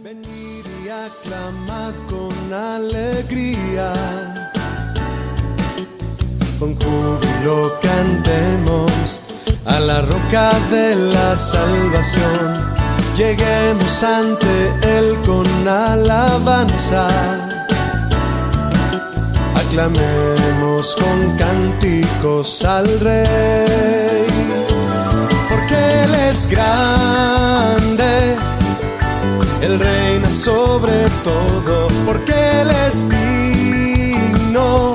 Venid y aclamad con alegría, con júbilo cantemos a la roca de la salvación. Lleguemos ante Él con alabanza, aclamemos con cánticos al Rey, porque Él es grande, Él reina sobre todo, porque Él es digno.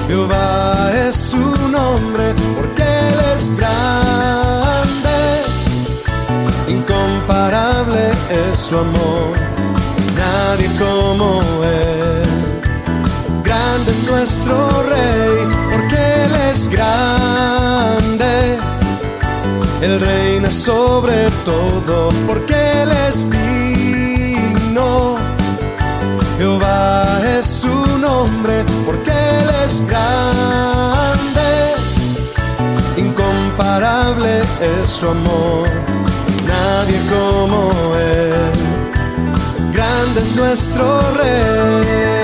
Jehová es su nombre, porque Él es grande, incomparable es su amor, nadie como Él. Grande es nuestro Rey, porque Él es grande, Él reina sobre todo, porque Él es digno. Jehová es su nombre, porque Él es grande, incomparable es su amor, nadie como Él. Grande es nuestro Rey.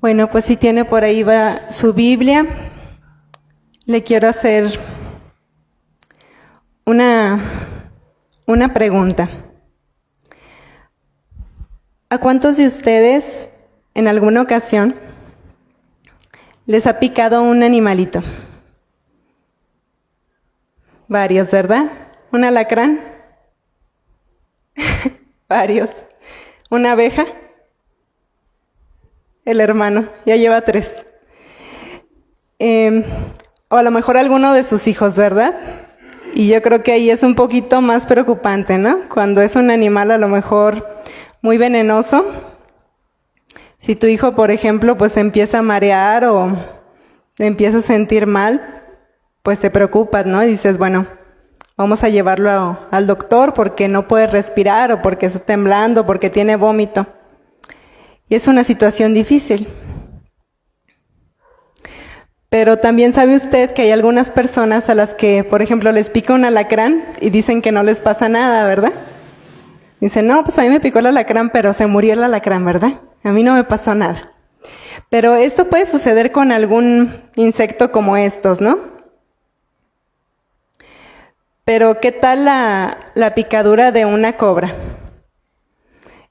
Bueno, pues si tiene por ahí va su Biblia, le quiero hacer una pregunta. ¿A cuántos de ustedes en alguna ocasión les ha picado un animalito? Varios, ¿verdad? ¿Un alacrán? Varios. ¿Una abeja? El hermano, ya lleva 3. O a lo mejor alguno de sus hijos, ¿verdad? Y yo creo que ahí es un poquito más preocupante, ¿no? Cuando es un animal a lo mejor muy venenoso. Si tu hijo, por ejemplo, pues empieza a marear o empieza a sentir mal, pues te preocupas, ¿no? Y dices, bueno, vamos a llevarlo al doctor porque no puede respirar o porque está temblando, porque tiene vómito. Y es una situación difícil. Pero también sabe usted que hay algunas personas a las que, por ejemplo, les pica un alacrán y dicen que no les pasa nada, ¿verdad? Dicen, no, pues a mí me picó el alacrán, pero se murió el alacrán, ¿verdad? A mí no me pasó nada. Pero esto puede suceder con algún insecto como estos, ¿no? Pero ¿qué tal la picadura de una cobra?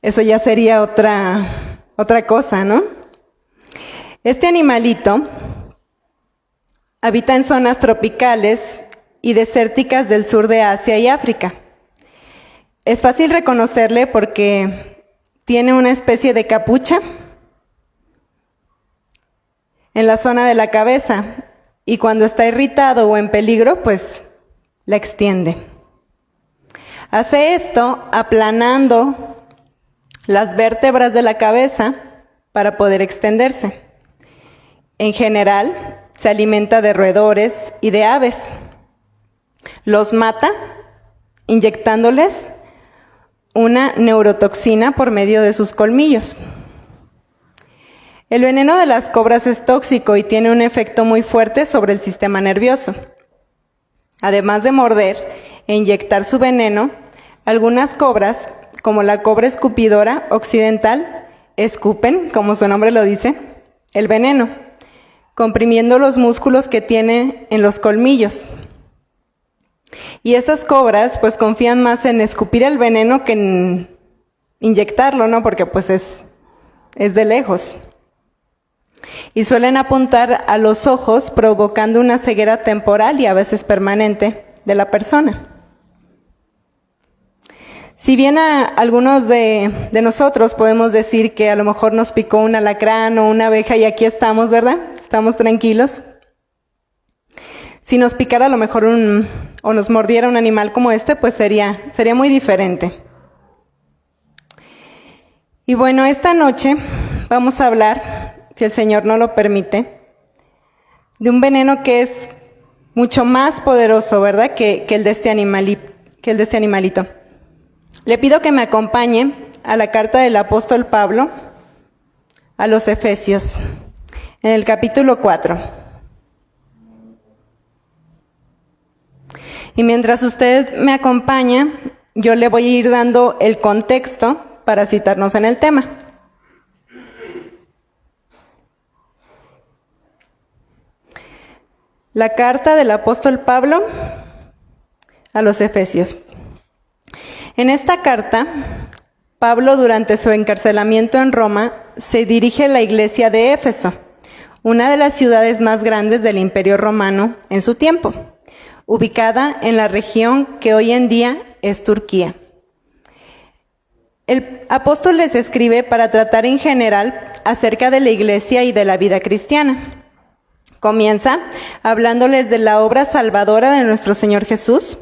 Eso ya sería otra cosa, ¿no? Este animalito habita en zonas tropicales y desérticas del sur de Asia y África. Es fácil reconocerle porque tiene una especie de capucha en la zona de la cabeza y cuando está irritado o en peligro, pues la extiende. Hace esto aplanando las vértebras de la cabeza para poder extenderse. En general, se alimenta de roedores y de aves. Los mata inyectándoles una neurotoxina por medio de sus colmillos. El veneno de las cobras es tóxico y tiene un efecto muy fuerte sobre el sistema nervioso. Además de morder e inyectar su veneno, algunas cobras, como la cobra escupidora occidental, escupen, como su nombre lo dice, el veneno, comprimiendo los músculos que tiene en los colmillos. Y estas cobras pues confían más en escupir el veneno que en inyectarlo, ¿no? Porque pues es de lejos. Y suelen apuntar a los ojos, provocando una ceguera temporal y a veces permanente de la persona. Si bien a algunos de nosotros podemos decir que a lo mejor nos picó un alacrán o una abeja y aquí estamos, ¿verdad? Estamos tranquilos. Si nos picara a lo mejor o nos mordiera un animal como este, pues sería muy diferente. Y bueno, esta noche vamos a hablar, si el Señor no lo permite, de un veneno que es mucho más poderoso, ¿verdad?, que el de este animalito. Le pido que me acompañe a la carta del apóstol Pablo a los Efesios, en el capítulo 4. Y mientras usted me acompaña, yo le voy a ir dando el contexto para citarnos en el tema. La carta del apóstol Pablo a los Efesios. En esta carta, Pablo, durante su encarcelamiento en Roma, se dirige a la iglesia de Éfeso, una de las ciudades más grandes del Imperio Romano en su tiempo, ubicada en la región que hoy en día es Turquía. El apóstol les escribe para tratar en general acerca de la iglesia y de la vida cristiana. Comienza hablándoles de la obra salvadora de nuestro Señor Jesús,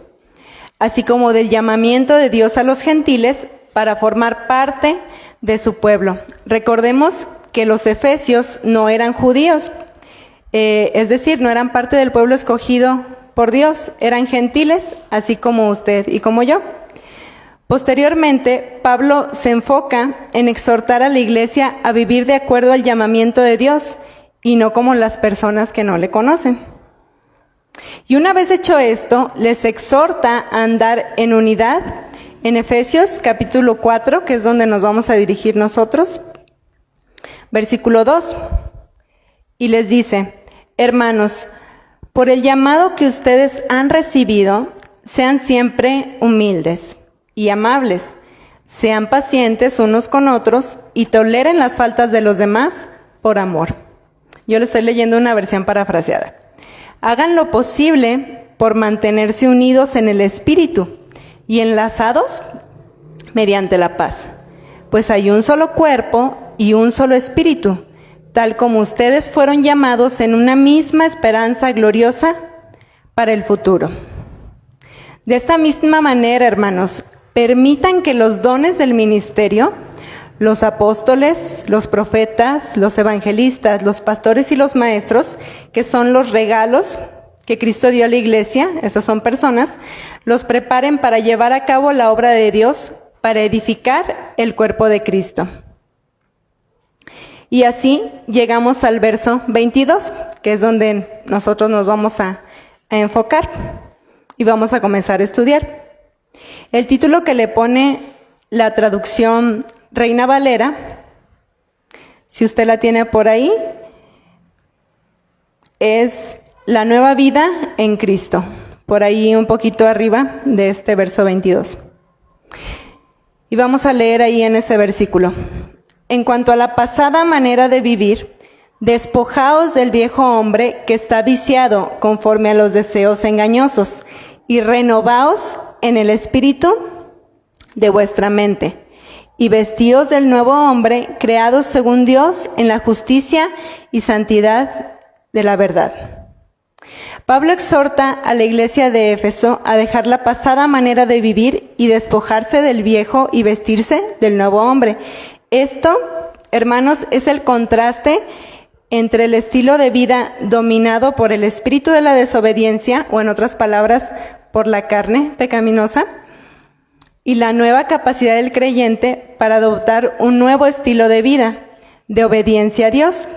así como del llamamiento de Dios a los gentiles para formar parte de su pueblo. Recordemos que los efesios no eran judíos, es decir, no eran parte del pueblo escogido por Dios, eran gentiles, así como usted y como yo. Posteriormente, Pablo se enfoca en exhortar a la iglesia a vivir de acuerdo al llamamiento de Dios y no como las personas que no le conocen. Y una vez hecho esto, les exhorta a andar en unidad en Efesios capítulo 4, que es donde nos vamos a dirigir nosotros, versículo 2. Y les dice: hermanos, por el llamado que ustedes han recibido, sean siempre humildes y amables, sean pacientes unos con otros y toleren las faltas de los demás por amor. Yo le estoy leyendo una versión parafraseada. Hagan lo posible por mantenerse unidos en el espíritu y enlazados mediante la paz, pues hay un solo cuerpo y un solo espíritu, tal como ustedes fueron llamados en una misma esperanza gloriosa para el futuro. De esta misma manera, hermanos, permitan que los dones del ministerio, los apóstoles, los profetas, los evangelistas, los pastores y los maestros, que son los regalos que Cristo dio a la iglesia, esas son personas, los preparen para llevar a cabo la obra de Dios, para edificar el cuerpo de Cristo. Y así llegamos al verso 22, que es donde nosotros nos vamos a enfocar y vamos a comenzar a estudiar. El título que le pone la traducción Reina Valera, si usted la tiene por ahí, es La nueva vida en Cristo, por ahí un poquito arriba de este verso 22. Y vamos a leer ahí en ese versículo. En cuanto a la pasada manera de vivir, despojaos del viejo hombre que está viciado conforme a los deseos engañosos y renovaos en el espíritu de vuestra mente. Y vestíos del nuevo hombre, creados según Dios en la justicia y santidad de la verdad. Pablo exhorta a la iglesia de Éfeso a dejar la pasada manera de vivir y despojarse del viejo y vestirse del nuevo hombre. Esto, hermanos, es el contraste entre el estilo de vida dominado por el espíritu de la desobediencia, o en otras palabras, por la carne pecaminosa, y la nueva capacidad del creyente para adoptar un nuevo estilo de vida, de obediencia a Dios,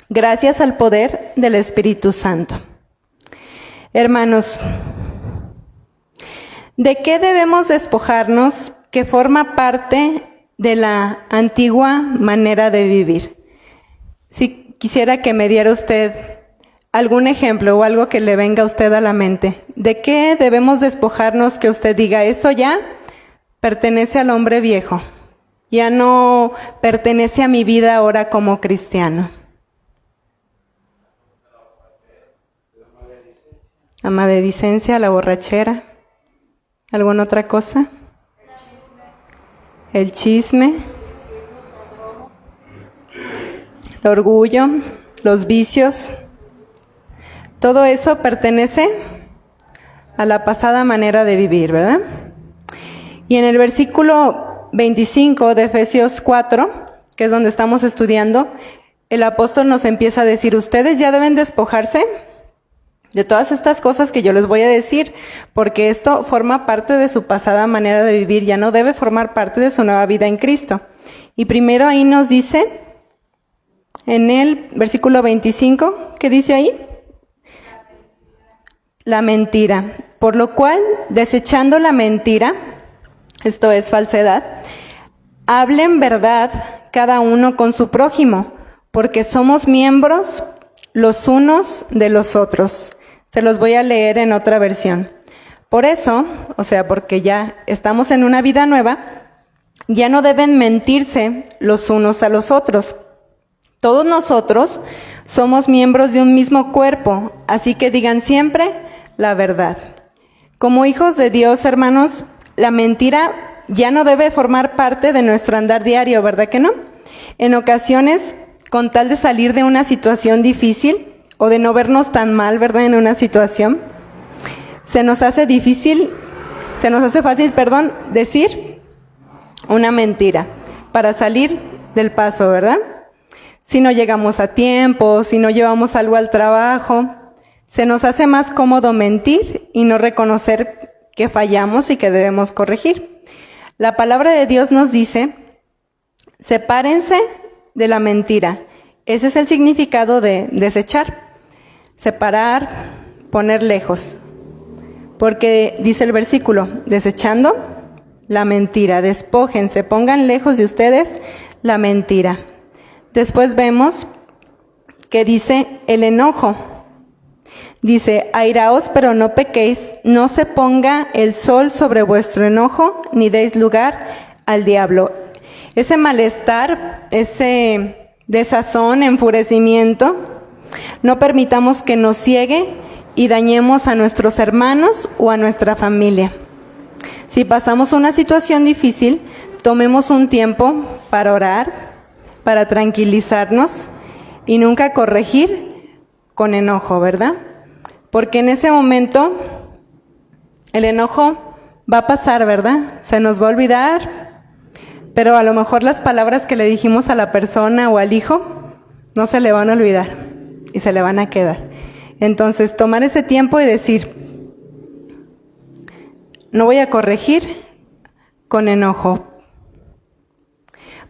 gracias al poder del Espíritu Santo. Hermanos, ¿de qué debemos despojarnos que forma parte de la antigua manera de vivir? Si quisiera que me diera usted algún ejemplo o algo que le venga a usted a la mente, ¿de qué debemos despojarnos que usted diga, eso ya pertenece al hombre viejo, ya no pertenece a mi vida ahora como cristiano? La maledicencia, la borrachera. ¿Alguna otra cosa? El chisme, el orgullo, los vicios. Todo eso pertenece a la pasada manera de vivir, ¿verdad? Y en el versículo 25 de Efesios 4, que es donde estamos estudiando, el apóstol nos empieza a decir, ustedes ya deben despojarse de todas estas cosas que yo les voy a decir, porque esto forma parte de su pasada manera de vivir, ya no debe formar parte de su nueva vida en Cristo. Y primero ahí nos dice, en el versículo 25, ¿qué dice ahí? La mentira. Por lo cual, desechando la mentira, esto es falsedad, hablen verdad cada uno con su prójimo, porque somos miembros los unos de los otros. Se los voy a leer en otra versión. Por eso, o sea, porque ya estamos en una vida nueva, ya no deben mentirse los unos a los otros. Todos nosotros somos miembros de un mismo cuerpo, así que digan siempre la verdad. Como hijos de Dios, hermanos, la mentira ya no debe formar parte de nuestro andar diario, ¿verdad que no? En ocasiones, con tal de salir de una situación difícil o de no vernos tan mal, ¿verdad? En una situación, se nos hace fácil, decir una mentira para salir del paso, ¿verdad? Si no llegamos a tiempo, si no llevamos algo al trabajo, se nos hace más cómodo mentir y no reconocer que fallamos y que debemos corregir. La palabra de Dios nos dice, sepárense de la mentira. Ese es el significado de desechar. Separar, poner lejos. Porque dice el versículo, desechando la mentira, despójense, pongan lejos de ustedes la mentira. Después vemos que dice el enojo. Dice, airaos pero no pequéis, no se ponga el sol sobre vuestro enojo, ni deis lugar al diablo. Ese malestar, ese desazón, enfurecimiento, no permitamos que nos ciegue y dañemos a nuestros hermanos o a nuestra familia. Si pasamos una situación difícil, tomemos un tiempo para orar, para tranquilizarnos y nunca corregir con enojo, ¿verdad? Porque en ese momento el enojo va a pasar, ¿verdad? Se nos va a olvidar, pero a lo mejor las palabras que le dijimos a la persona o al hijo no se le van a olvidar y se le van a quedar. Entonces, tomar ese tiempo y decir, no voy a corregir con enojo.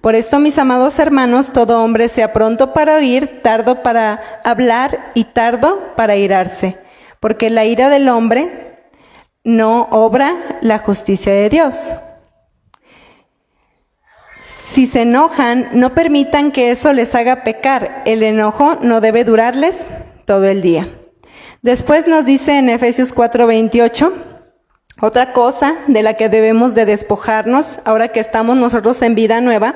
Por esto, mis amados hermanos, todo hombre sea pronto para oír, tardo para hablar y tardo para irarse, porque la ira del hombre no obra la justicia de Dios. Si se enojan, no permitan que eso les haga pecar. El enojo no debe durarles todo el día. Después nos dice en Efesios 4:28, otra cosa de la que debemos de despojarnos, ahora que estamos nosotros en vida nueva,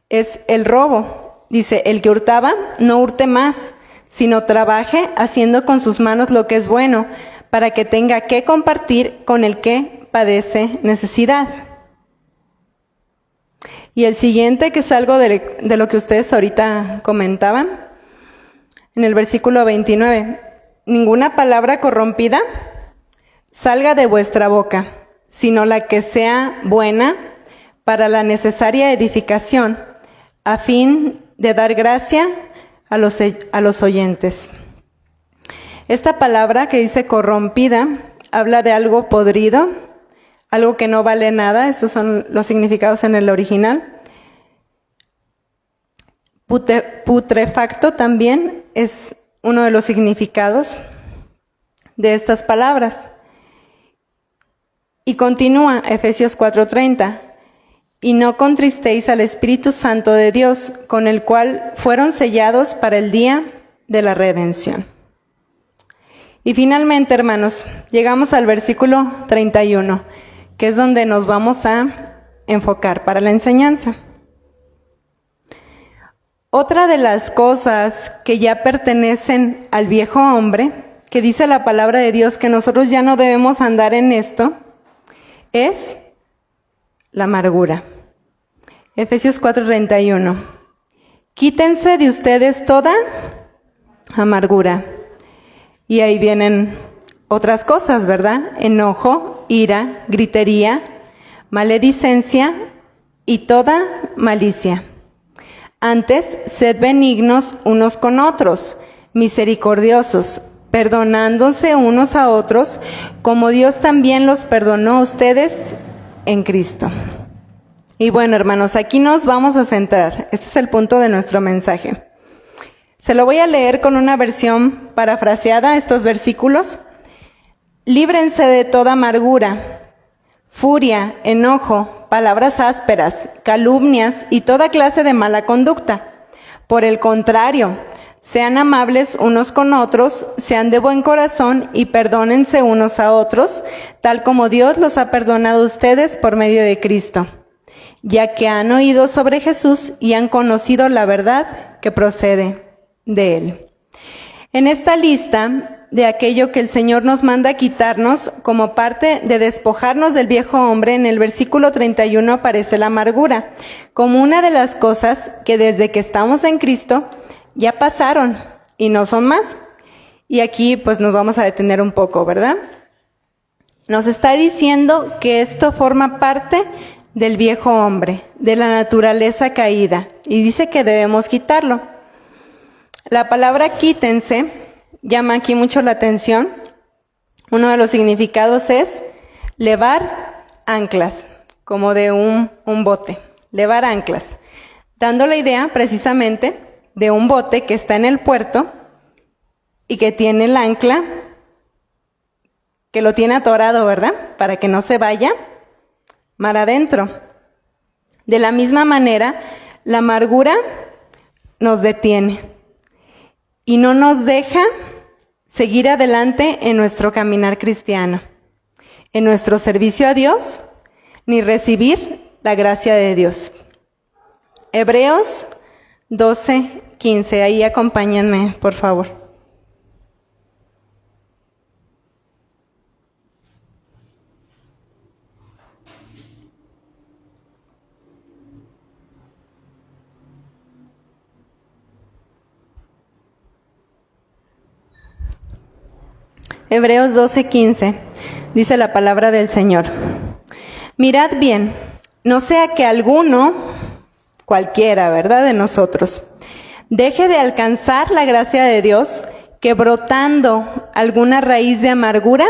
es el robo. Dice, el que hurtaba, no hurte más, sino trabaje haciendo con sus manos lo que es bueno, para que tenga que compartir con el que padece necesidad. Y el siguiente, que es algo de lo que ustedes ahorita comentaban, en el versículo 29, ninguna palabra corrompida salga de vuestra boca, sino la que sea buena para la necesaria edificación, a fin de dar gracia a los oyentes. Esta palabra que dice corrompida habla de algo podrido, algo que no vale nada. Esos son los significados en el original. Putrefacto también es uno de los significados de estas palabras. Y continúa Efesios 4:30. Y no contristéis al Espíritu Santo de Dios, con el cual fueron sellados para el día de la redención. Y finalmente, hermanos, llegamos al versículo 31, que es donde nos vamos a enfocar para la enseñanza. Otra de las cosas que ya pertenecen al viejo hombre, que dice la palabra de Dios que nosotros ya no debemos andar en esto, es la amargura. Efesios 4:31. Quítense de ustedes toda amargura. Y ahí vienen otras cosas, ¿verdad? Enojo, ira, gritería, maledicencia y toda malicia. Antes, sed benignos unos con otros, misericordiosos, perdonándose unos a otros, como Dios también los perdonó a ustedes en Cristo. Y bueno, hermanos, aquí nos vamos a centrar. Este es el punto de nuestro mensaje. Se lo voy a leer con una versión parafraseada, estos versículos. Líbrense de toda amargura, furia, enojo, palabras ásperas, calumnias y toda clase de mala conducta. Por el contrario, sean amables unos con otros, sean de buen corazón y perdónense unos a otros, tal como Dios los ha perdonado a ustedes por medio de Cristo, ya que han oído sobre Jesús y han conocido la verdad que procede de Él. En esta lista de aquello que el Señor nos manda quitarnos como parte de despojarnos del viejo hombre, en el versículo 31 aparece la amargura, como una de las cosas que desde que estamos en Cristo ya pasaron y no son más. Y aquí pues nos vamos a detener un poco, ¿verdad? Nos está diciendo que esto forma parte del viejo hombre, de la naturaleza caída, y dice que debemos quitarlo. La palabra quítense llama aquí mucho la atención. Uno de los significados es levar anclas, como de un bote, levar anclas, dando la idea precisamente de un bote que está en el puerto y que tiene el ancla, que lo tiene atorado, ¿verdad? Para que no se vaya mar adentro. De la misma manera, la amargura nos detiene y no nos deja seguir adelante en nuestro caminar cristiano, en nuestro servicio a Dios, ni recibir la gracia de Dios. Hebreos 12:15, ahí acompáñenme, por favor. Hebreos 12:15, dice la palabra del Señor. Mirad bien, no sea que alguno, cualquiera, ¿verdad?, de nosotros, deje de alcanzar la gracia de Dios, que brotando alguna raíz de amargura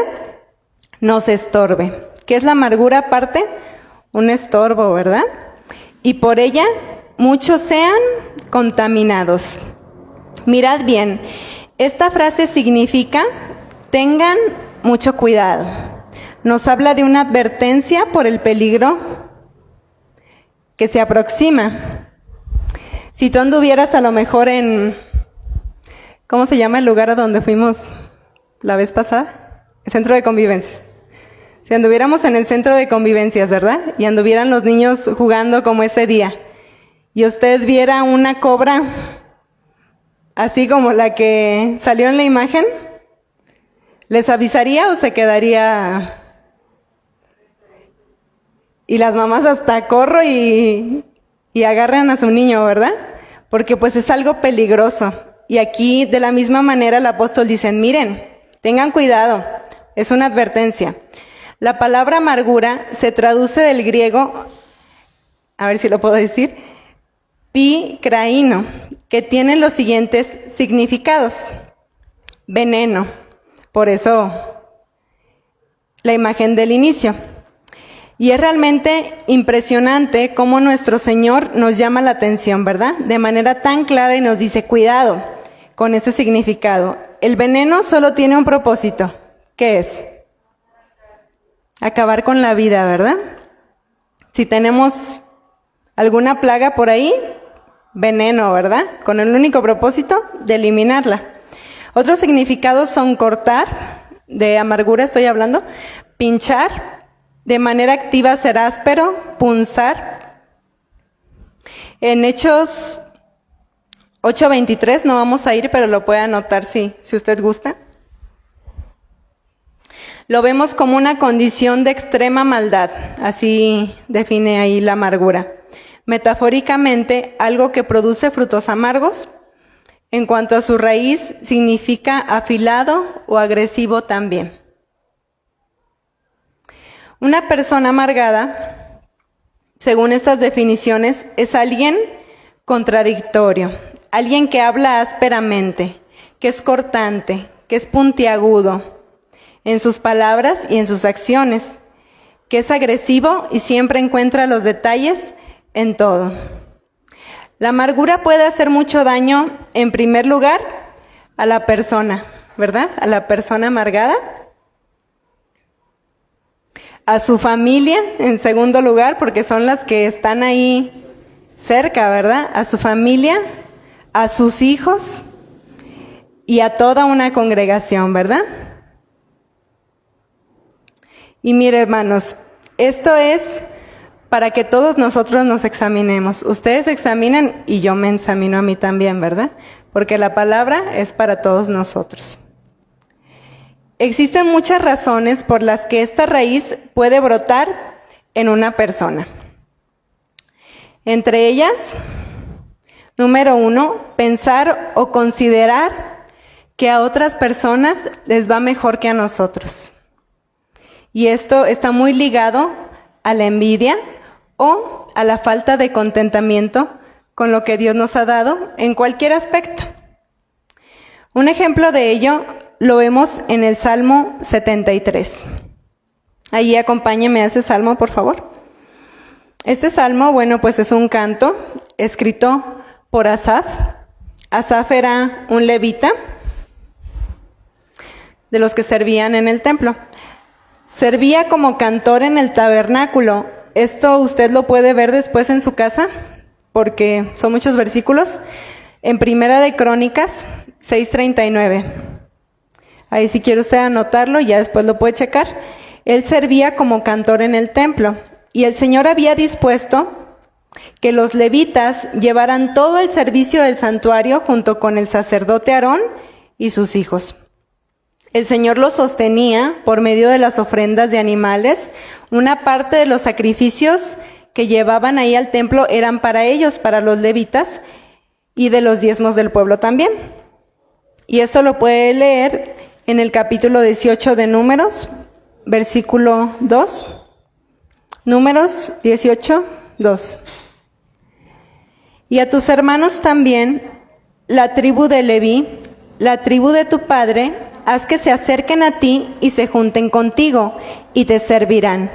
nos estorbe. ¿Qué es la amargura aparte? Un estorbo, ¿verdad? Y por ella muchos sean contaminados. Mirad bien, esta frase significa: tengan mucho cuidado. Nos habla de una advertencia por el peligro que se aproxima. Si tú anduvieras a lo mejor en, ¿cómo se llama el lugar a donde fuimos la vez pasada? El centro de convivencias. Si anduviéramos en el centro de convivencias, ¿verdad? Y anduvieran los niños jugando como ese día, y usted viera una cobra así como la que salió en la imagen, ¿les avisaría o se quedaría? Y las mamás hasta corro y agarran a su niño, ¿verdad? Porque pues es algo peligroso. Y aquí de la misma manera el apóstol dice: miren, tengan cuidado, es una advertencia. La palabra amargura se traduce del griego, a ver si lo puedo decir, pikraino, que tiene los siguientes significados: veneno. Por eso la imagen del inicio. Y es realmente impresionante cómo nuestro Señor nos llama la atención, ¿verdad? De manera tan clara, y nos dice: cuidado con ese significado. El veneno solo tiene un propósito. ¿Qué es? Acabar con la vida, ¿verdad? Si tenemos alguna plaga por ahí, veneno, ¿verdad? Con el único propósito de eliminarla. Otros significados son cortar, de amargura estoy hablando, pinchar, de manera activa ser áspero, punzar. En Hechos 8:23 no vamos a ir, pero lo puede anotar si usted gusta. Lo vemos como una condición de extrema maldad, así define ahí la amargura. Metafóricamente, algo que produce frutos amargos. En cuanto a su raíz, significa afilado o agresivo también. Una persona amargada, según estas definiciones, es alguien contradictorio, alguien que habla ásperamente, que es cortante, que es puntiagudo en sus palabras y en sus acciones, que es agresivo y siempre encuentra los detalles en todo. La amargura puede hacer mucho daño, en primer lugar, a la persona, ¿verdad? A la persona amargada. A su familia, en segundo lugar, porque son las que están ahí cerca, ¿verdad? A su familia, a sus hijos y a toda una congregación, ¿verdad? Y mire, hermanos, esto es para que todos nosotros nos examinemos. Ustedes examinen y yo me examino a mí también, ¿verdad? Porque la palabra es para todos nosotros. Existen muchas razones por las que esta raíz puede brotar en una persona. Entre ellas, número 1, pensar o considerar que a otras personas les va mejor que a nosotros. Y esto está muy ligado a la envidia o a la falta de contentamiento con lo que Dios nos ha dado en cualquier aspecto. Un ejemplo de ello lo vemos en el Salmo 73. Ahí acompáñeme a ese salmo, por favor. Este salmo, bueno, pues es un canto escrito por Asaf. Asaf era un levita de los que servían en el templo. Servía como cantor en el tabernáculo. Esto usted lo puede ver después en su casa, porque son muchos versículos. En Primera de Crónicas 6:39. Ahí si quiere usted anotarlo, ya después lo puede checar. Él servía como cantor en el templo. Y el Señor había dispuesto que los levitas llevaran todo el servicio del santuario junto con el sacerdote Aarón y sus hijos. El Señor los sostenía por medio de las ofrendas de animales. Una parte de los sacrificios que llevaban ahí al templo eran para ellos, para los levitas, y de los diezmos del pueblo también. Y esto lo puede leer en el capítulo 18 de Números, versículo 2. Números 18, 2. Y a tus hermanos también, la tribu de Leví, la tribu de tu padre, haz que se acerquen a ti y se junten contigo, y te servirán.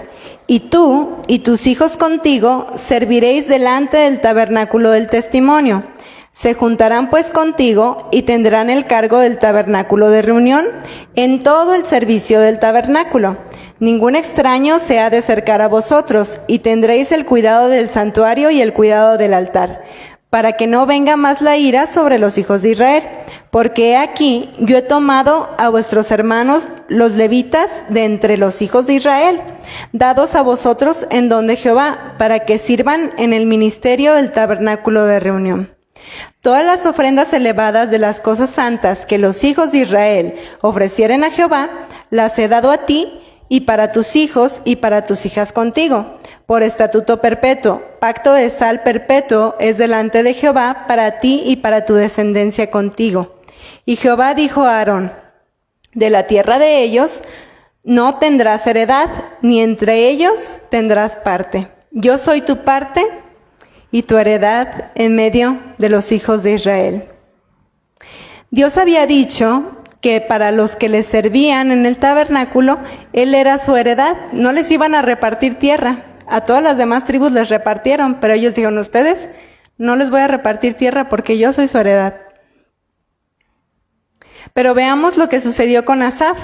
Y tú y tus hijos contigo serviréis delante del tabernáculo del testimonio. Se juntarán pues contigo y tendrán el cargo del tabernáculo de reunión en todo el servicio del tabernáculo. Ningún extraño se ha de acercar a vosotros, y tendréis el cuidado del santuario y el cuidado del altar, para que no venga más la ira sobre los hijos de Israel. Porque he aquí, yo he tomado a vuestros hermanos los levitas de entre los hijos de Israel, dados a vosotros en don de Jehová, para que sirvan en el ministerio del tabernáculo de reunión. Todas las ofrendas elevadas de las cosas santas que los hijos de Israel ofrecieren a Jehová, las he dado a ti y para tus hijos y para tus hijas contigo, por estatuto perpetuo. Pacto de sal perpetuo es delante de Jehová para ti y para tu descendencia contigo. Y Jehová dijo a Aarón: de la tierra de ellos no tendrás heredad, ni entre ellos tendrás parte. Yo soy tu parte y tu heredad en medio de los hijos de Israel. Dios había dicho que para los que les servían en el tabernáculo, Él era su heredad. No les iban a repartir tierra. A todas las demás tribus les repartieron, pero ellos dijeron: ustedes no les voy a repartir tierra porque yo soy su heredad. Pero veamos lo que sucedió con Asaf.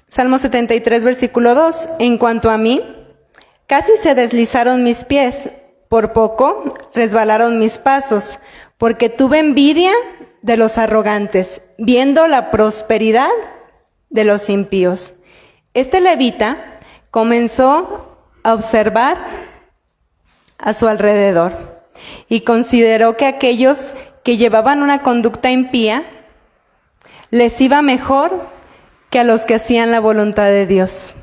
Salmo 73, versículo 2. En cuanto a mí, casi se deslizaron mis pies, por poco resbalaron mis pasos, porque tuve envidia de los arrogantes, viendo la prosperidad de los impíos. Este levita comenzó a observar a su alrededor y consideró que aquellos que llevaban una conducta impía les iba mejor que a los que hacían la voluntad de Dios.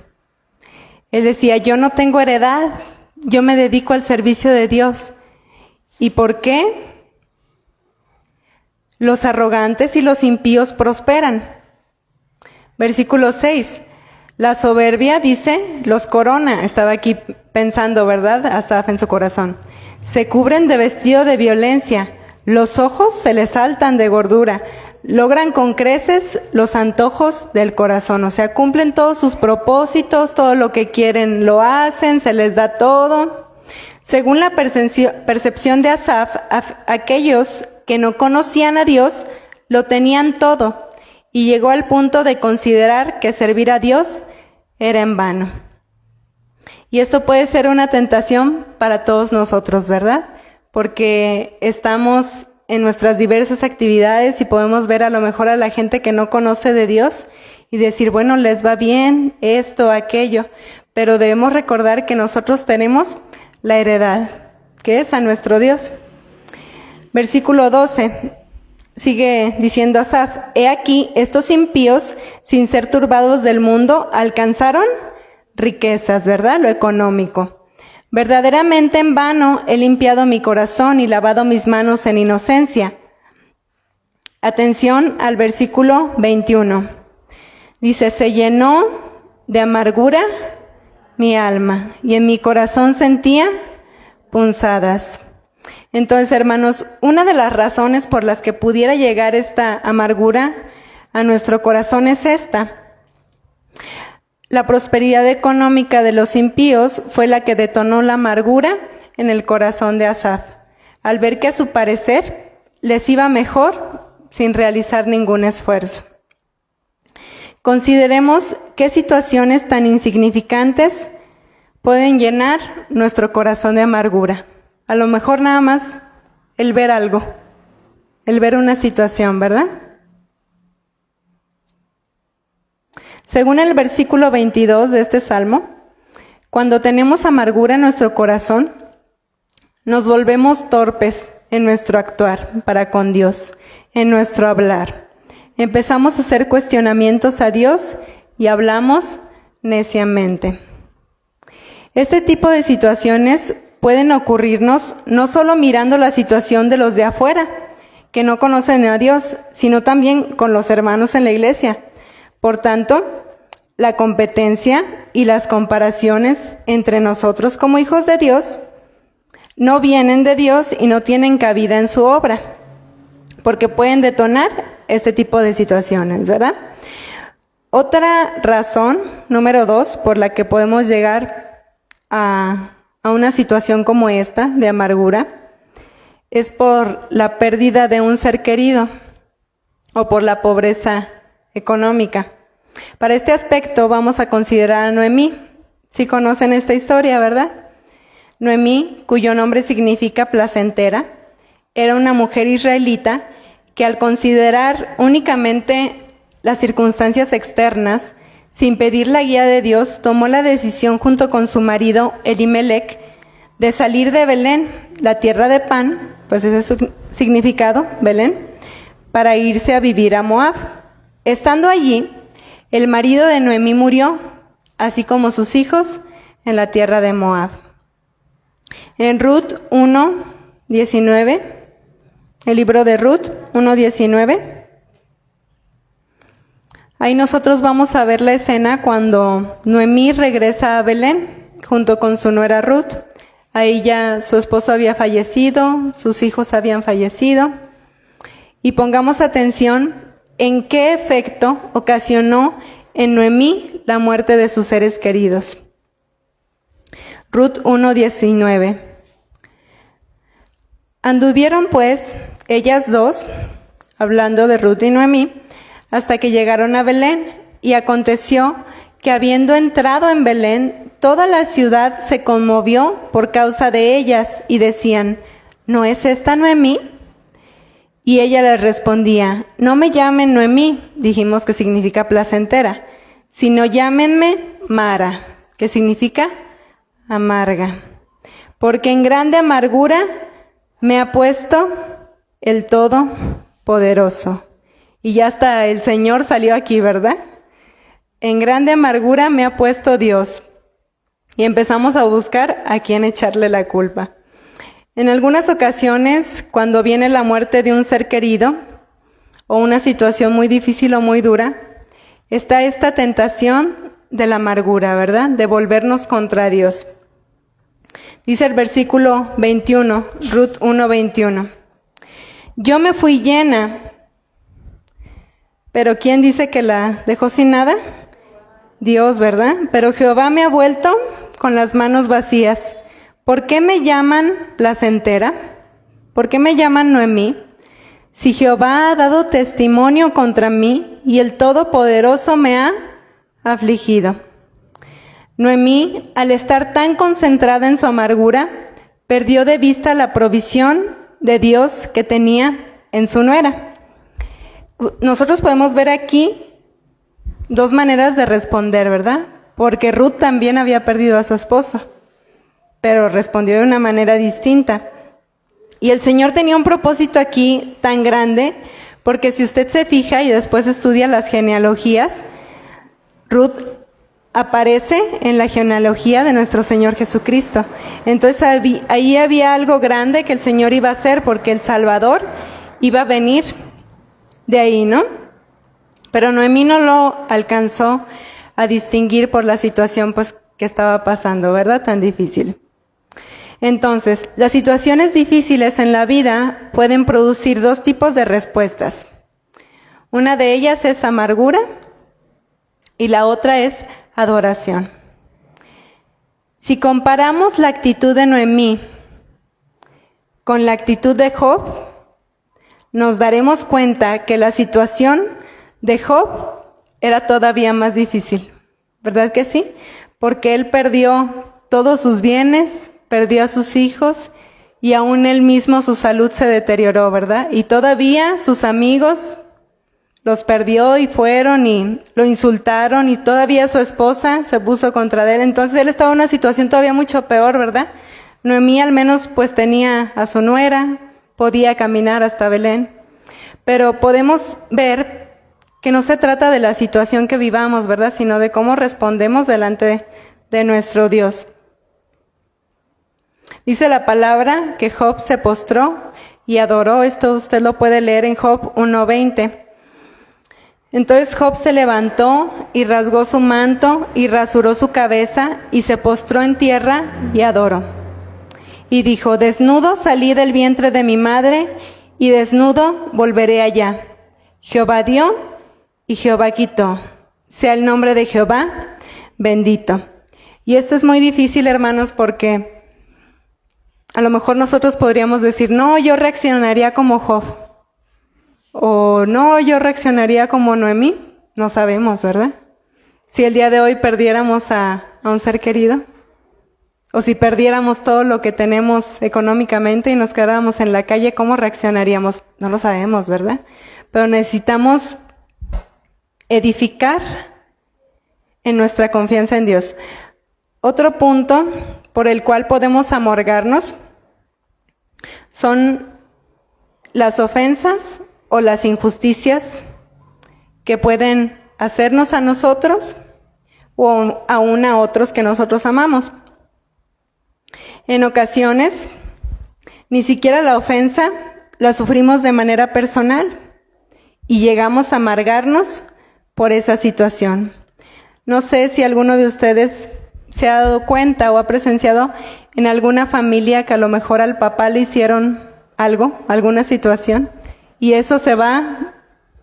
Él decía: yo no tengo heredad, yo me dedico al servicio de Dios. ¿Y por qué? Los arrogantes y los impíos prosperan. Versículo 6. La soberbia, dice, los corona. Estaba aquí pensando, ¿verdad? Asaf en su corazón. Se cubren de vestido de violencia. Los ojos se les saltan de gordura. Logran con creces los antojos del corazón. O sea, cumplen todos sus propósitos, todo lo que quieren lo hacen, se les da todo. Según la percepción de Asaf, aquellos que no conocían a Dios lo tenían todo y llegó al punto de considerar que servir a Dios era en vano. Y esto puede ser una tentación para todos nosotros, ¿verdad? Porque estamos en nuestras diversas actividades y podemos ver a lo mejor a la gente que no conoce de Dios y decir, bueno, les va bien esto, aquello, pero debemos recordar que nosotros tenemos la heredad, que es a nuestro Dios. Versículo 12, sigue diciendo Asaf, he aquí, estos impíos, sin ser turbados del mundo, alcanzaron riquezas, ¿verdad? Lo económico. Verdaderamente en vano he limpiado mi corazón y lavado mis manos en inocencia. Atención al versículo 21. Dice, se llenó de amargura mi alma y en mi corazón sentía punzadas. Entonces, hermanos, una de las razones por las que pudiera llegar esta amargura a nuestro corazón es esta. La prosperidad económica de los impíos fue la que detonó la amargura en el corazón de Asaf, al ver que a su parecer les iba mejor sin realizar ningún esfuerzo. Consideremos qué situaciones tan insignificantes pueden llenar nuestro corazón de amargura. A lo mejor nada más el ver algo, el ver una situación, ¿verdad? Según el versículo 22 de este salmo, cuando tenemos amargura en nuestro corazón, nos volvemos torpes en nuestro actuar para con Dios, en nuestro hablar. Empezamos a hacer cuestionamientos a Dios y hablamos neciamente. Este tipo de situaciones pueden ocurrirnos no solo mirando la situación de los de afuera, que no conocen a Dios, sino también con los hermanos en la iglesia. Por tanto, la competencia y las comparaciones entre nosotros como hijos de Dios no vienen de Dios y no tienen cabida en su obra, porque pueden detonar este tipo de situaciones, ¿verdad? Otra razón, número 2, por la que podemos llegar a una situación como esta, de amargura, es por la pérdida de un ser querido o por la pobreza económica. Para este aspecto vamos a considerar a Noemí. Sí conocen esta historia, ¿verdad? Noemí, cuyo nombre significa placentera, era una mujer israelita que al considerar únicamente las circunstancias externas, sin pedir la guía de Dios, tomó la decisión junto con su marido Elimelech de salir de Belén, la tierra de pan, pues ese es su significado, Belén, para irse a vivir a Moab. Estando allí, el marido de Noemí murió, así como sus hijos, en la tierra de Moab. En Ruth 1:19, el libro de Ruth 1:19, ahí nosotros vamos a ver la escena cuando Noemí regresa a Belén junto con su nuera Ruth. Ahí ya su esposo había fallecido, sus hijos habían fallecido. Y pongamos atención en qué efecto ocasionó en Noemí la muerte de sus seres queridos. Ruth 1:19. Anduvieron pues ellas dos, hablando de Ruth y Noemí, hasta que llegaron a Belén, y aconteció que habiendo entrado en Belén, toda la ciudad se conmovió por causa de ellas, y decían, ¿no es esta Noemí? Y ella les respondía, no me llamen Noemí, dijimos que significa placentera, sino llámenme Mara, que significa amarga, porque en grande amargura me ha puesto el Todopoderoso. Y ya hasta el Señor salió aquí, ¿verdad? En grande amargura me ha puesto Dios. Y empezamos a buscar a quién echarle la culpa. En algunas ocasiones, cuando viene la muerte de un ser querido, o una situación muy difícil o muy dura, está esta tentación de la amargura, ¿verdad? De volvernos contra Dios. Dice el versículo 21, Ruth 1:21. Yo me fui llena, pero ¿quién dice que la dejó sin nada? Dios, ¿verdad? Pero Jehová me ha vuelto con las manos vacías. ¿Por qué me llaman placentera? ¿Por qué me llaman Noemí? Si Jehová ha dado testimonio contra mí y el Todopoderoso me ha afligido. Noemí, al estar tan concentrada en su amargura, perdió de vista la provisión de Dios que tenía en su nuera. Nosotros podemos ver aquí dos maneras de responder, ¿verdad? Porque Ruth también había perdido a su esposo, pero respondió de una manera distinta. Y el Señor tenía un propósito aquí tan grande, porque si usted se fija y después estudia las genealogías, Ruth aparece en la genealogía de nuestro Señor Jesucristo. Entonces ahí había algo grande que el Señor iba a hacer, porque el Salvador iba a venir de ahí, ¿no? Pero Noemí no lo alcanzó a distinguir por la situación pues que estaba pasando, ¿verdad? Tan difícil. Entonces, las situaciones difíciles en la vida pueden producir dos tipos de respuestas. Una de ellas es amargura y la otra es adoración. Si comparamos la actitud de Noemí con la actitud de Job, nos daremos cuenta que la situación de Job era todavía más difícil, ¿verdad que sí? Porque él perdió todos sus bienes, perdió a sus hijos y aún él mismo su salud se deterioró, ¿verdad? Y todavía sus amigos los perdió y fueron y lo insultaron y todavía su esposa se puso contra él. Entonces él estaba en una situación todavía mucho peor, ¿verdad? Noemí al menos pues tenía a su nuera, podía caminar hasta Belén. Pero podemos ver que no se trata de la situación que vivamos, ¿verdad? Sino de cómo respondemos delante de nuestro Dios. Dice la palabra que Job se postró y adoró. Esto usted lo puede leer en Job 1:20. Entonces Job se levantó y rasgó su manto y rasuró su cabeza y se postró en tierra y adoró. Y dijo: desnudo salí del vientre de mi madre y desnudo volveré allá. Jehová dio y Jehová quitó. Sea el nombre de Jehová bendito. Y esto es muy difícil, hermanos, porque a lo mejor nosotros podríamos decir: no, yo reaccionaría como Job. O no, yo reaccionaría como Noemí. No sabemos, ¿verdad? Si el día de hoy perdiéramos a un ser querido, o si perdiéramos todo lo que tenemos económicamente y nos quedáramos en la calle, ¿cómo reaccionaríamos? No lo sabemos, ¿verdad? Pero necesitamos edificar en nuestra confianza en Dios. Otro punto por el cual podemos amargarnos son las ofensas o las injusticias que pueden hacernos a nosotros o aún a otros que nosotros amamos. En ocasiones, ni siquiera la ofensa la sufrimos de manera personal y llegamos a amargarnos por esa situación. No sé si alguno de ustedes se ha dado cuenta o ha presenciado en alguna familia que a lo mejor al papá le hicieron algo, alguna situación, y eso se va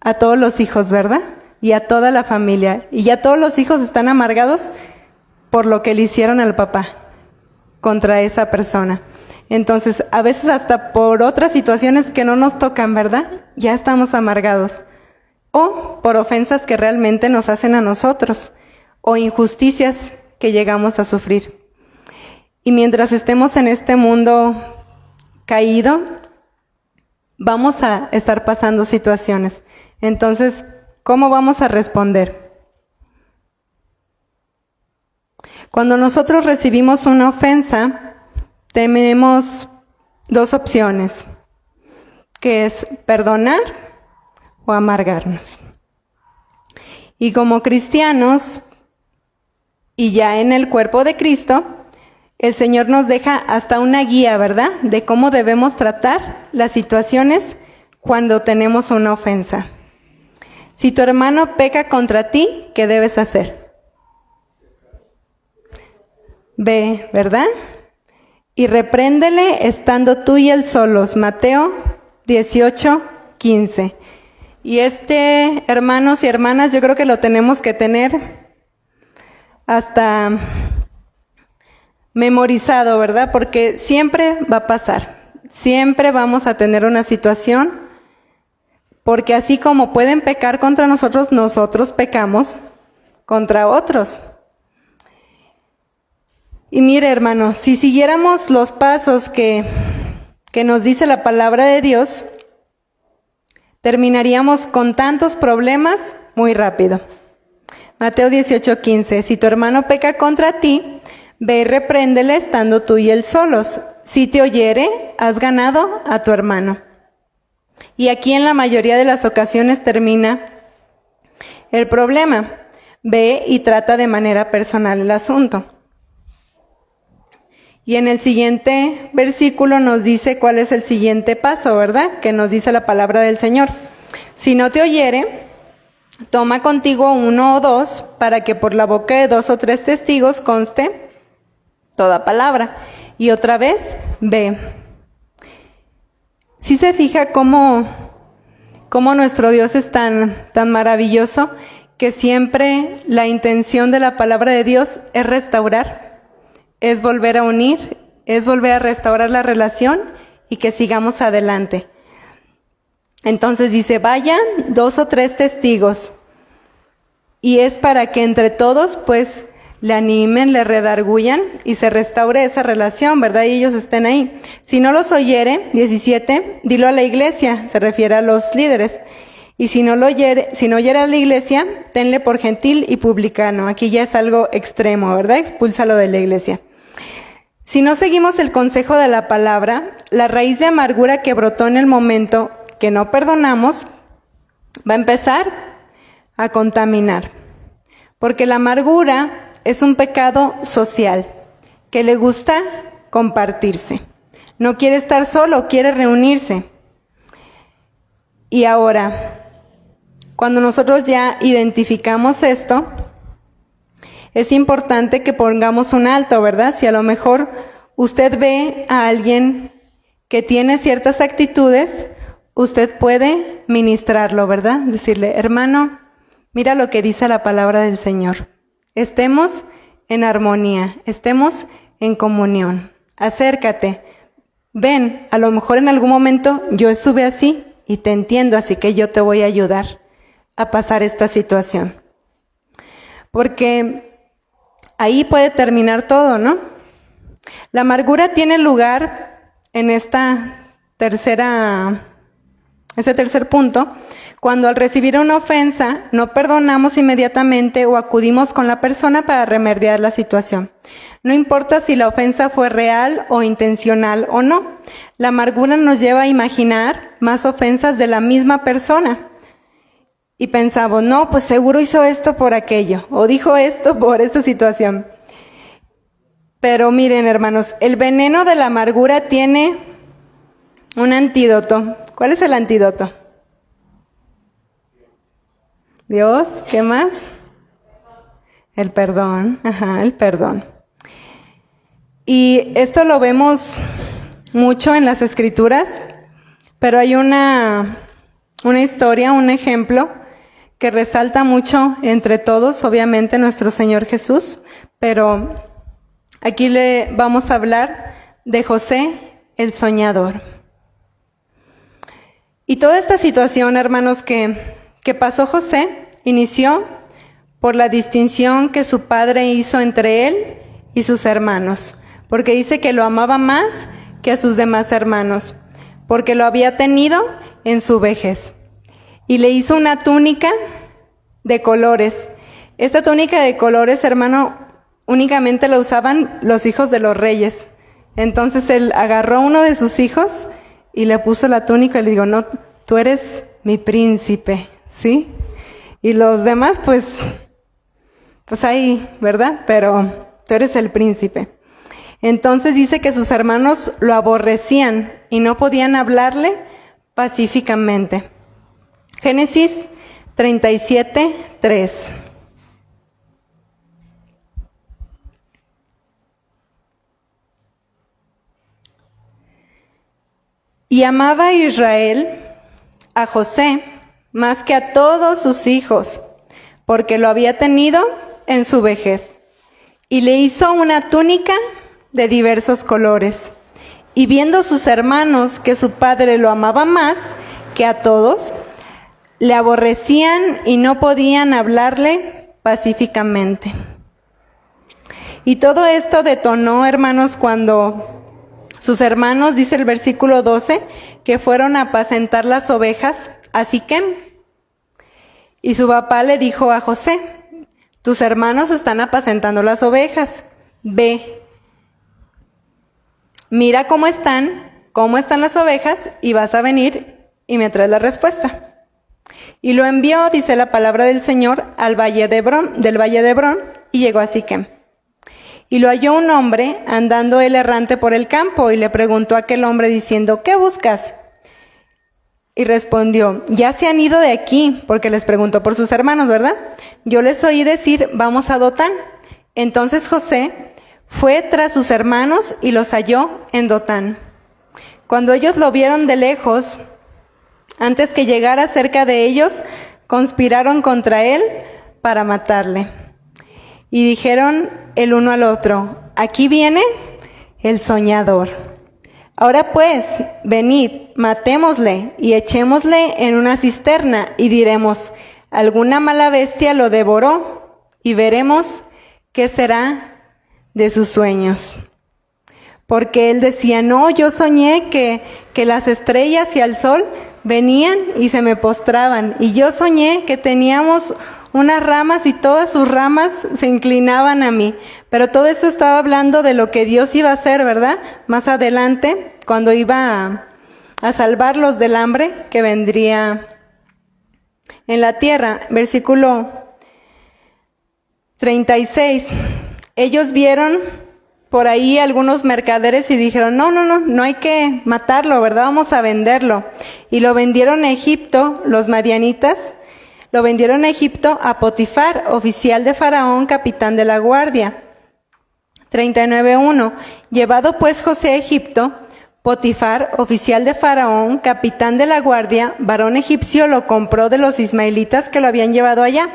a todos los hijos, ¿verdad? Y a toda la familia. Y ya todos los hijos están amargados por lo que le hicieron al papá contra esa persona. Entonces, a veces hasta por otras situaciones que no nos tocan, ¿verdad? Ya estamos amargados. O por ofensas que realmente nos hacen a nosotros, o injusticias que llegamos a sufrir. Y mientras estemos en este mundo caído, vamos a estar pasando situaciones. Entonces, ¿cómo vamos a responder? Cuando nosotros recibimos una ofensa, tenemos dos opciones, que es perdonar o amargarnos. Y como cristianos, y ya en el cuerpo de Cristo, el Señor nos deja hasta una guía, ¿verdad?, de cómo debemos tratar las situaciones cuando tenemos una ofensa. Si tu hermano peca contra ti, ¿qué debes hacer? Ve, ¿verdad? Y repréndele estando tú y él solos. Mateo 18:15. Y hermanos y hermanas, yo creo que lo tenemos que tener hasta memorizado, ¿verdad? Porque siempre va a pasar, siempre vamos a tener una situación, porque así como pueden pecar contra nosotros, nosotros pecamos contra otros. Y mire, hermano, si siguiéramos los pasos que nos dice la palabra de Dios, terminaríamos con tantos problemas muy rápido. Mateo 18:15, si tu hermano peca contra ti, ve y repréndele estando tú y él solos. Si te oyere, has ganado a tu hermano. Y aquí en la mayoría de las ocasiones termina el problema. Ve y trata de manera personal el asunto. Y en el siguiente versículo nos dice cuál es el siguiente paso, ¿verdad? Que nos dice la palabra del Señor. Si no te oyere, toma contigo 1 o 2, para que por la boca de 2 o 3 testigos conste toda palabra. Y otra vez, ve. ¿Sí se fija cómo nuestro Dios es tan maravilloso, que siempre la intención de la palabra de Dios es restaurar? Es volver a unir, es volver a restaurar la relación y que sigamos adelante. Entonces dice, vayan 2 o 3 testigos. Y es para que entre todos, pues, le animen, le redarguyan y se restaure esa relación, ¿verdad? Y ellos estén ahí. Si no los oyere, 17, dilo a la iglesia, se refiere a los líderes. Y si no oyere a la iglesia, tenle por gentil y publicano. Aquí ya es algo extremo, ¿verdad? Expúlsalo de la iglesia. Si no seguimos el consejo de la palabra, la raíz de amargura que brotó en el momento que no perdonamos, va a empezar a contaminar. Porque la amargura es un pecado social, que le gusta compartirse. No quiere estar solo, quiere reunirse. Y ahora, cuando nosotros ya identificamos esto, es importante que pongamos un alto, ¿verdad? Si a lo mejor usted ve a alguien que tiene ciertas actitudes, usted puede ministrarlo, ¿verdad? Decirle, hermano, mira lo que dice la palabra del Señor. Estemos en armonía, estemos en comunión. Acércate. Ven, a lo mejor en algún momento yo estuve así y te entiendo, así que yo te voy a ayudar a pasar esta situación. Porque ahí puede terminar todo, ¿no? La amargura tiene lugar en ese tercer punto, cuando al recibir una ofensa no perdonamos inmediatamente o acudimos con la persona para remediar la situación. No importa si la ofensa fue real o intencional o no. La amargura nos lleva a imaginar más ofensas de la misma persona. Y pensamos, no, pues seguro hizo esto por aquello, o dijo esto por esta situación. Pero miren, hermanos, el veneno de la amargura tiene un antídoto. ¿Cuál es el antídoto? Dios, ¿qué más? El perdón, el perdón. Y esto lo vemos mucho en las Escrituras, pero hay una historia, un ejemplo que resalta mucho entre todos, obviamente nuestro Señor Jesús, pero aquí le vamos a hablar de José, el soñador. Y toda esta situación, hermanos, que pasó José, inició por la distinción que su padre hizo entre él y sus hermanos, porque dice que lo amaba más que a sus demás hermanos, porque lo había tenido en su vejez. Y le hizo una túnica de colores. Esta túnica de colores, hermano, únicamente la usaban los hijos de los reyes. Entonces él agarró a uno de sus hijos y le puso la túnica y le dijo, no, tú eres mi príncipe, ¿sí? Y los demás, pues ahí, ¿verdad? Pero tú eres el príncipe. Entonces dice que sus hermanos lo aborrecían y no podían hablarle pacíficamente. Génesis 37:3. Y amaba a Israel, a José, más que a todos sus hijos, porque lo había tenido en su vejez. Y le hizo una túnica de diversos colores. Y viendo sus hermanos que su padre lo amaba más que a todos, le aborrecían y no podían hablarle pacíficamente. Y todo esto detonó, hermanos, cuando sus hermanos, dice el versículo 12, que fueron a apacentar las ovejas a Siquem. Y su papá le dijo a José: tus hermanos están apacentando las ovejas, ve, mira cómo están las ovejas, y vas a venir y me traes la respuesta. Y lo envió, dice la palabra del Señor, al valle de Hebrón, y llegó a Siquem. Y lo halló un hombre andando él errante por el campo, y le preguntó a aquel hombre diciendo: ¿qué buscas? Y respondió: ya se han ido de aquí, porque les preguntó por sus hermanos, ¿verdad? Yo les oí decir: vamos a Dotán. Entonces José fue tras sus hermanos y los halló en Dotán. Cuando ellos lo vieron de lejos, antes que llegara cerca de ellos, conspiraron contra él para matarle. Y dijeron el uno al otro: aquí viene el soñador. Ahora pues, venid, matémosle y echémosle en una cisterna, y diremos: alguna mala bestia lo devoró, y veremos qué será de sus sueños. Porque él decía: no, yo soñé que las estrellas y el sol venían y se me postraban, y yo soñé que teníamos unas ramas y todas sus ramas se inclinaban a mí. Pero todo eso estaba hablando de lo que Dios iba a hacer, ¿verdad? Más adelante, cuando iba a salvarlos del hambre que vendría en la tierra. Versículo 36. Ellos vieron por ahí algunos mercaderes y dijeron: no hay que matarlo, ¿verdad? Vamos a venderlo. Y lo vendieron a Egipto, los madianitas. Lo vendieron a Egipto a Potifar, oficial de Faraón, capitán de la guardia. 39:1. Llevado pues José a Egipto, Potifar, oficial de Faraón, capitán de la guardia, varón egipcio, lo compró de los ismaelitas que lo habían llevado allá.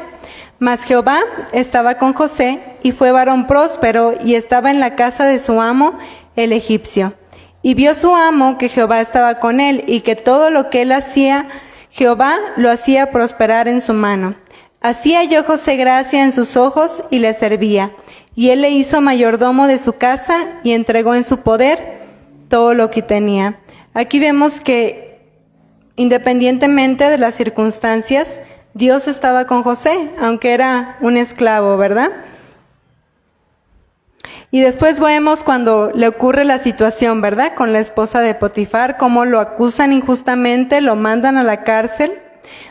Mas Jehová estaba con José, y fue varón próspero, y estaba en la casa de su amo, el egipcio. Y vio su amo que Jehová estaba con él, y que todo lo que él hacía, Jehová lo hacía prosperar en su mano. Así halló José gracia en sus ojos y le servía. Y él le hizo mayordomo de su casa y entregó en su poder todo lo que tenía. Aquí vemos que independientemente de las circunstancias, Dios estaba con José, aunque era un esclavo, ¿verdad? Y después vemos cuando le ocurre la situación, ¿verdad? Con la esposa de Potifar, cómo lo acusan injustamente, lo mandan a la cárcel.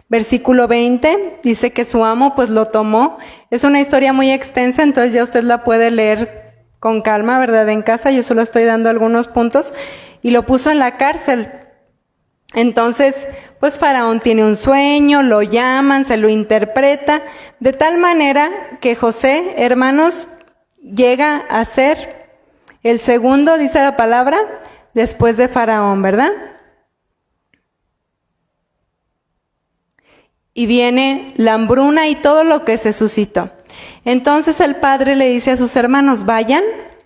Versículo 20, dice que su amo pues lo tomó. Es una historia muy extensa, entonces ya usted la puede leer con calma, ¿verdad? En casa, yo solo estoy dando algunos puntos. Y lo puso en la cárcel. Entonces, pues Faraón tiene un sueño, lo llaman, se lo interpreta, de tal manera que José, hermanos, llega a ser el segundo, dice la palabra, después de Faraón, ¿verdad? Y viene la hambruna y todo lo que se suscitó. Entonces el padre le dice a sus hermanos: vayan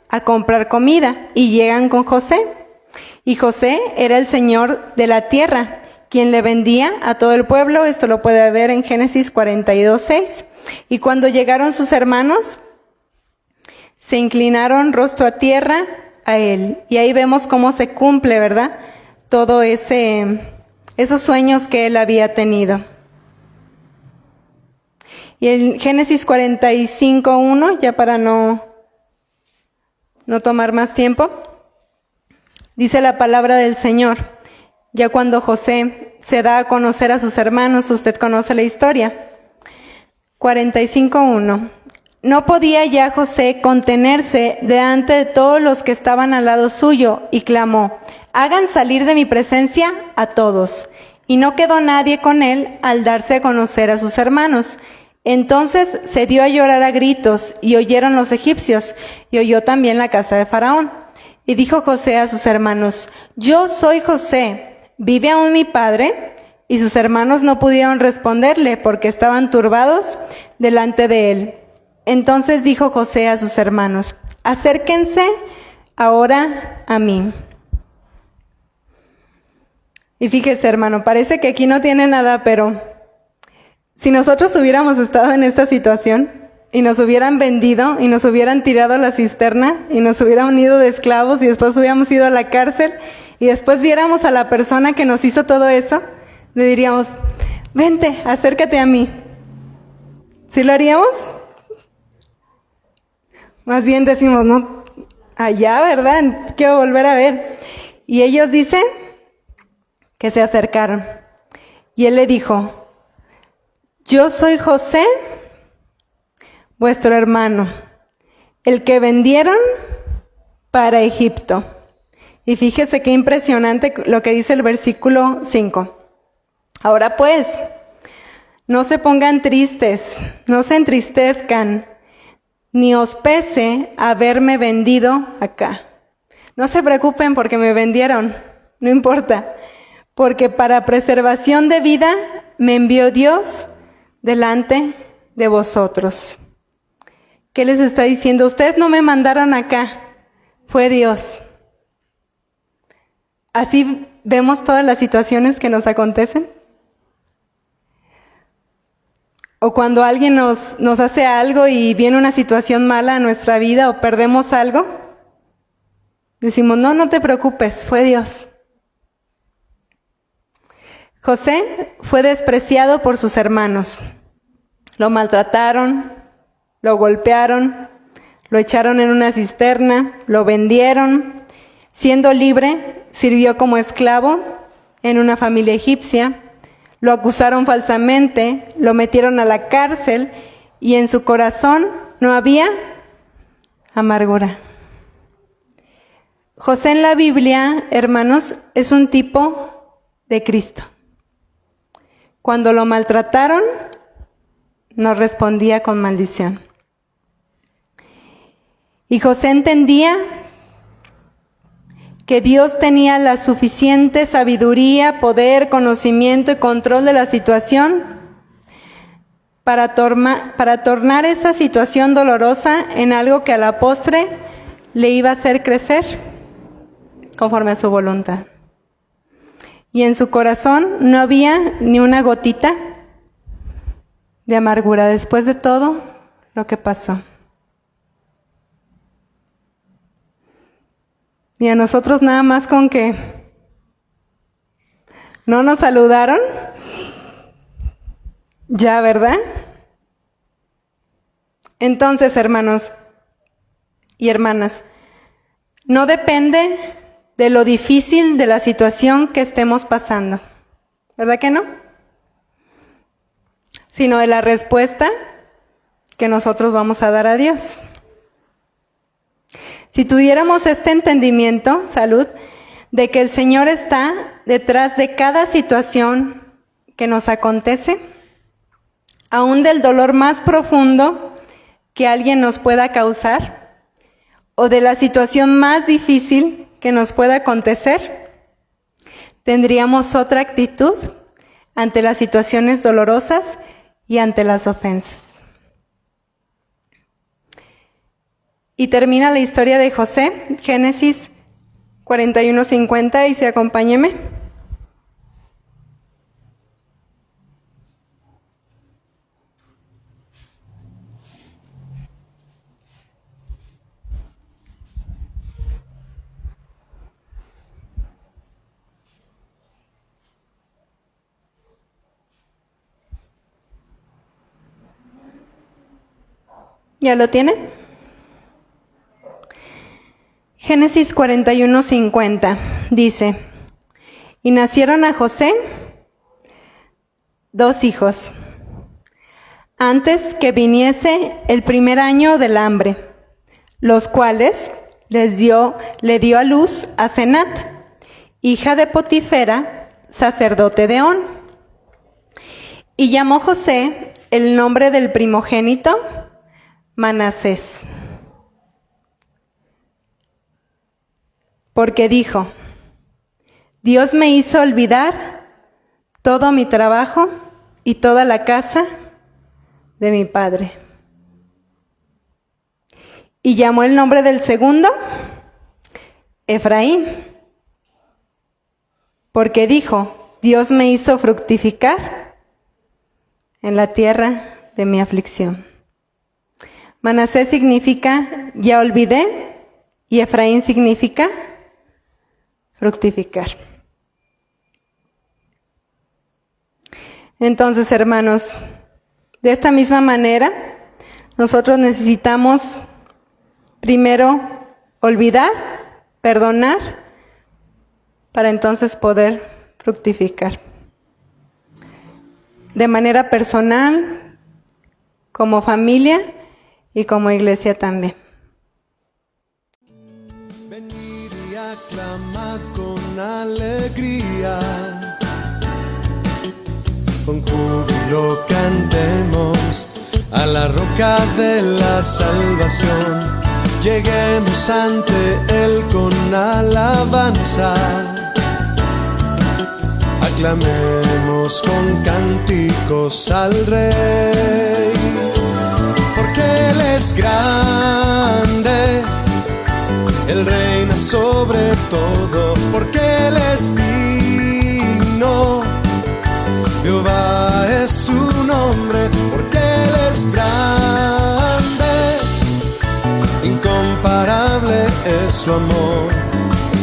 a comprar comida, y llegan con José. Y José era el señor de la tierra, quien le vendía a todo el pueblo. Esto lo puede ver en Génesis 42:6. Y cuando llegaron sus hermanos, se inclinaron rostro a tierra a él. Y ahí vemos cómo se cumple, ¿verdad? Todo esos sueños que él había tenido. Y en Génesis 45:1, ya para no tomar más tiempo, dice la palabra del Señor. Ya cuando José se da a conocer a sus hermanos, usted conoce la historia. 45:1. No podía ya José contenerse delante de todos los que estaban al lado suyo, y clamó: hagan salir de mi presencia a todos. Y no quedó nadie con él al darse a conocer a sus hermanos. Entonces se dio a llorar a gritos, y oyeron los egipcios, y oyó también la casa de Faraón. Y dijo José a sus hermanos: yo soy José, ¿vive aún mi padre? Y sus hermanos no pudieron responderle porque estaban turbados delante de él. Entonces dijo José a sus hermanos: acérquense ahora a mí. Y fíjese, hermano, parece que aquí no tiene nada, pero si nosotros hubiéramos estado en esta situación y nos hubieran vendido y nos hubieran tirado a la cisterna y nos hubieran ido de esclavos y después hubiéramos ido a la cárcel y después viéramos a la persona que nos hizo todo eso, le diríamos: vente, acércate a mí. ¿Sí lo haríamos? Más bien decimos: no, allá, ¿verdad? Quiero volver a ver. Y ellos dicen que se acercaron. Y él le dijo: yo soy José, vuestro hermano, el que vendieron para Egipto. Y fíjese qué impresionante lo que dice el versículo 5. Ahora pues, no se pongan tristes, no se entristezcan, ni os pese haberme vendido acá. No se preocupen porque me vendieron, no importa, porque para preservación de vida me envió Dios delante de vosotros. ¿Qué les está diciendo? Ustedes no me mandaron acá, fue Dios. Así vemos todas las situaciones que nos acontecen. O cuando alguien nos hace algo y viene una situación mala a nuestra vida o perdemos algo, decimos: no, no te preocupes, fue Dios. José fue despreciado por sus hermanos. Lo maltrataron, lo golpearon, lo echaron en una cisterna, lo vendieron. Siendo libre, sirvió como esclavo en una familia egipcia. Lo acusaron falsamente, lo metieron a la cárcel y en su corazón no había amargura. José en la Biblia, hermanos, es un tipo de Cristo. Cuando lo maltrataron, no respondía con maldición. Y José entendía que Dios tenía la suficiente sabiduría, poder, conocimiento y control de la situación para tornar esa situación dolorosa en algo que a la postre le iba a hacer crecer conforme a su voluntad. Y en su corazón no había ni una gotita de amargura después de todo lo que pasó. Y a nosotros nada más con que no nos saludaron, ya, ¿verdad? Entonces, hermanos y hermanas, no depende de lo difícil de la situación que estemos pasando, ¿verdad que no? Sino de la respuesta que nosotros vamos a dar a Dios. Si tuviéramos este entendimiento, salud, de que el Señor está detrás de cada situación que nos acontece, aún del dolor más profundo que alguien nos pueda causar, o de la situación más difícil que nos pueda acontecer, tendríamos otra actitud ante las situaciones dolorosas y ante las ofensas. Y termina la historia de José, Génesis 41:50, y acompáñeme. ¿Ya lo tiene? Génesis 41:50 dice: y nacieron a José 2 hijos, antes que viniese el primer año del hambre, los cuales le dio a luz a Senat, hija de Potifera, sacerdote de On. Y llamó José el nombre del primogénito Manasés, porque dijo: Dios me hizo olvidar todo mi trabajo y toda la casa de mi padre. Y llamó el nombre del segundo Efraín, porque dijo, Dios me hizo fructificar en la tierra de mi aflicción. Manasés significa ya olvidé y Efraín significa fructificar. Entonces, hermanos, de esta misma manera, nosotros necesitamos primero olvidar, perdonar, para entonces poder fructificar. De manera personal, como familia y como iglesia también. Venid y aclamad con alegría, con júbilo cantemos a la roca de la salvación. Lleguemos ante Él con alabanza, aclamemos con cánticos al Rey, porque Él es grande, Él reina sobre todo, porque Él es digno, Jehová es su nombre, porque Él es grande, incomparable es su amor,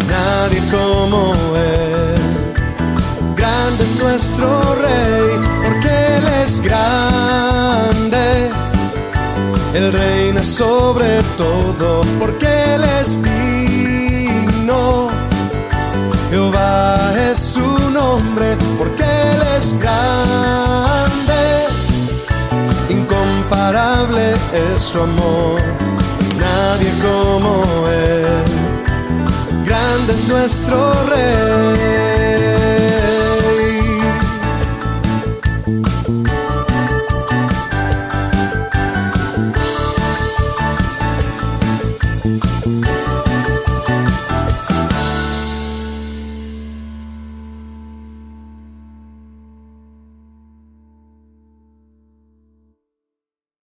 nadie como Él. Grande es nuestro Rey, porque Él es grande, Él reina sobre todo, porque Él es digno, Jehová es su nombre, porque Él es grande, incomparable es su amor, nadie como Él. Grande es nuestro Rey.